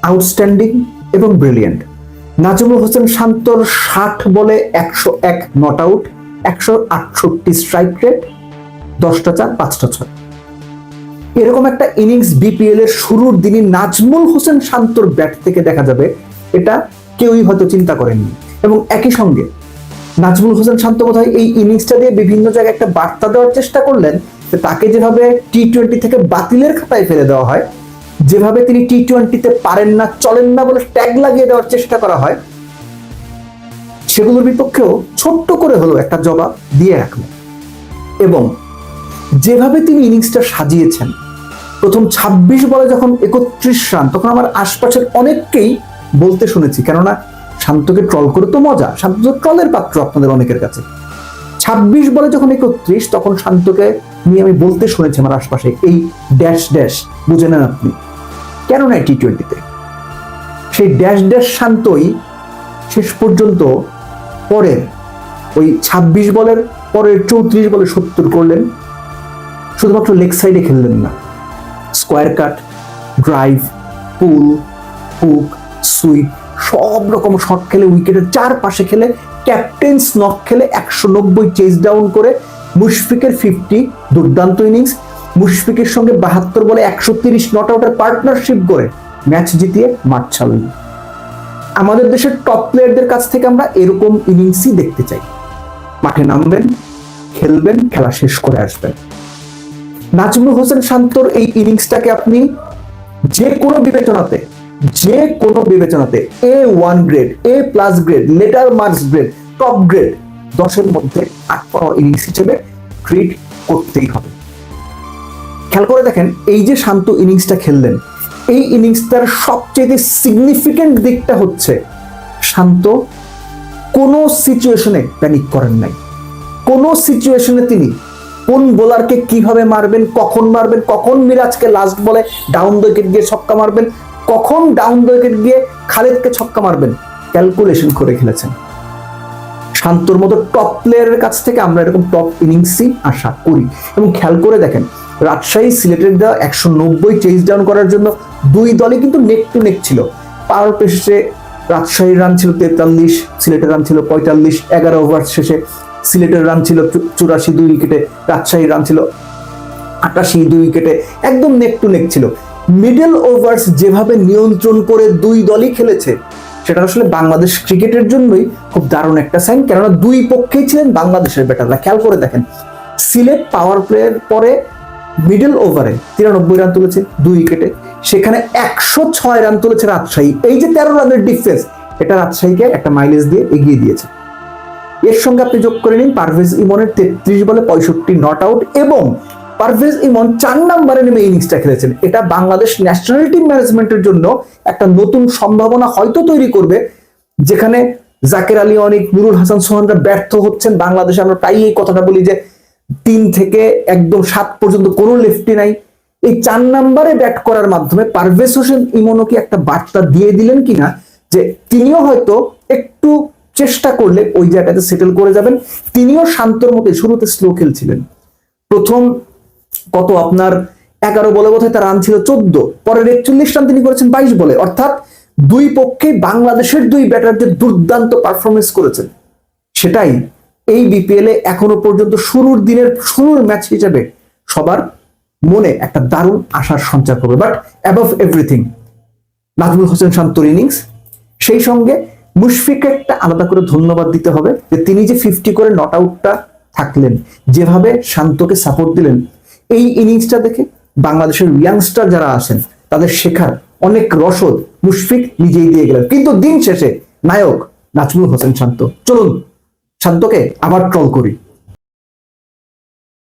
Outstanding এবং brilliant. Nazmul Hossain শান্তর 60 বলে 101 নট আউট, 168 স্ট্রাইক রেট, 10টা 4, 5টা 6। এরকম একটা ইনিংস বিপিএল এর শুরুর দিনই নাজমুল হোসেন শান্তর ব্যাট থেকে দেখা যাবে, এটা কেউই হয়তো চিন্তা করেননি। এবং একই সঙ্গে নাজমুল হোসেন শান্ত বোধহয় এই ইনিংসটা দিয়ে বিভিন্ন জায়গায় একটা বার্তা দেওয়ার চেষ্টা করলেন যে তাকে যেভাবে টি-20 থেকে বাতিলের খাতায় ফেলে দেওয়া হয়, যেভাবে তিনি টি-20তে পারেন না, চলেন না বলে ট্যাগ লাগিয়ে দেওয়ার চেষ্টা করা হয়, সেগুলোর বিপক্ষেও ছোট্ট করে হলো একটা জবাব দিয়ে রাখলেন। এবং যেভাবে তিনি ইনিংসটা সাজিয়েছেন, প্রথম 26 বলে যখন 31 রান, তখন আমার আশপাশের অনেককেই বলতে শুনেছি, কেননা শান্তকে ট্রল করে তো মজা, শান্ত তো ট্রলের পাত্র আপনাদের অনেকের কাছে। 26 বলে যখন 31, তখন শান্তকে নিয়ে আমি বলতে শুনেছি আমার আশপাশে, এই ড্যাশ ড্যাশ বুঝে নেন আপনি, কেন না টি-20তে। সেই ড্যাশ ড্যাশ শান্তই শেষ পর্যন্ত পরের ওই 26 বলের পরের 34 বলে 70 করলেন। শুধুমাত্র লেগ সাইডে খেললেন না, স্কোয়ার কাট, ড্রাইভ, পুল, হুক, সুইপ, সব রকম শট খেলে, উইকেটের চারপাশে খেলে, ক্যাপ্টেন্স নক খেলে, 190 চেজ ডাউন করে, মুশফিকের 50 দুর্দান্ত ইনিংস, মুশফিকের সঙ্গে 72 বলে 130 নট আউটের পার্টনারশিপ করে ম্যাচ জিতিয়ে মাঠ ছাড়লেন। আমাদের দেশের টপ প্লেয়ারদের কাছ থেকে আমরা এরকম ইনিংসই দেখতে চাই। মাঠে নামবেন, খেলবেন, খেলা শেষ করে আসবেন। নাজমুল হোসেন শান্তর এই ইনিংসটাকে আপনি যে কোনো বিবেচনাতে A1 grade, A+ grade, letter marks grade, top grade 10-এর মধ্যে 8 পাওয়া ইনিংস হিসেবে ট্রিট করতেই হবে। খেয়াল করে দেখেন, এই যে শান্ত ইনিংসটা খেললেন, এই ইনিংসটার সবচেয়ে সিগনিফিকেন্ট দিকটা হচ্ছে শান্ত কোনো সিচুয়েশনে প্যানিক করেন নাই। কোনো সিচুয়েশনে তিনি কোন বোলারকে কিভাবে মারবেন, কখন মিরাজকে লাস্ট বলে ডাউন দ্য উইকেট গিয়ে ছক্কা মারবেন, কখন ডাউন দ্য উইকেট গিয়ে খালেদকে ছক্কা মারবেন, ক্যালকুলেশন করে খেলেছেন। শান্তর মতো টপ প্লেয়ারের কাছ থেকে আমরা এরকম টপ ইনিংসই আশা করি। এবং খেয়াল করে দেখেন, রাজশাহী সিলেটের দেওয়া 190 চেজ ডাউন করার জন্য দুই দলই কিন্তু নেক টু নেক ছিল। পাওয়ার শেষে রাজশাহীর রান ছিল 43, সিলেটের রান ছিল 45, 11 ওভার শেষে সিলেটের রান ছিল 84 2 উইকেটে, রাজশাহীর রান ছিল 88 2 উইকেটে, একদম নেক টু নেক ছিল। মিডল ওভার্স যেভাবে নিয়ন্ত্রণ করে দুই দলই খেলেছে, সেটা আসলে বাংলাদেশ ক্রিকেটের জন্যই খুব দারুণ একটা সাইন, কেননা দুই পক্ষেই ছিলেন বাংলাদেশের ব্যাটাররা। খেয়াল করে দেখেন, সিলেট পাওয়ার প্লের পরে মিডল ওভারে 93 রান তুলেছে 2 উইকেটে, সেখানে 106 রান তুলেছে রাজশাহী। এই যে 13 রানের ডিফারেন্স, এটা রাজশাহীকে একটা মাইলেজ দিয়ে এগিয়ে দিয়েছে। এর সঙ্গে আপনি যোগ করে নিন পারভেজ ইমনের 33 বলে 65 নট আউট, এবং পারভেজ ইমন 4 নম্বরে নেমে ইনিংসটা খেলেছেন। এটা বাংলাদেশ ন্যাশনাল টিম ম্যানেজমেন্টের জন্য একটা নতুন সম্ভাবনা হয়তো তৈরি করবে, যেখানে জাকের আলী অনিক, নুরুল হাসান সোহানরা ব্যর্থ হচ্ছেন। বাংলাদেশে আমরা প্রায় এই কথাটা বলি যে 3 থেকে একদম 7 পর্যন্ত কোনো লেফটি নাই। এই 4 নম্বরে ব্যাট করার মাধ্যমে পারভেজ হোসেন ইমনও কি একটা বার্তা দিয়ে দিলেন কিনা, যে তিনিও হয়তো একটু চেষ্টা করলে ওই জায়গাতে সেটেল করে যাবেন। তিনিও শান্তর মতো শুরুতে স্লো খেলছিলেন, প্রথম কত আপনার 11 বলে বোধহয় তার রান ছিল 14, পরের 41 রান তিনি করেছেন 22 বলে। অর্থাৎ দুই পক্ষে বাংলাদেশের দুই ব্যাটার যে দুর্দান্ত পারফরমেন্স করেছেন, সেটাই এই বিপিএল এ এখনো পর্যন্ত শুরুর ম্যাচ হিসেবে সবার মনে একটা দারুণ আশার সঞ্চার করবে। But above everything Nazmul Hossain শান্তর ইনিংস, সেই সঙ্গে মুশফিককে একটা আলাদা করে ধন্যবাদ দিতে হবে যে তিনি যে 50 করে নট আউটটা থাকলেন, যেভাবে শান্তকে সাপোর্ট দিলেন। এই ইনিংসটা দেখে বাংলাদেশের ইয়াংস্টার যারা আছেন, তাদের শেখার অনেক রসদ মুশফিক নিজেই দিয়ে গেলেন। কিন্তু দিন শেষে নায়ক নাজমুল হোসেন শান্ত। চলুন শান্তকে আবার ট্রল করি।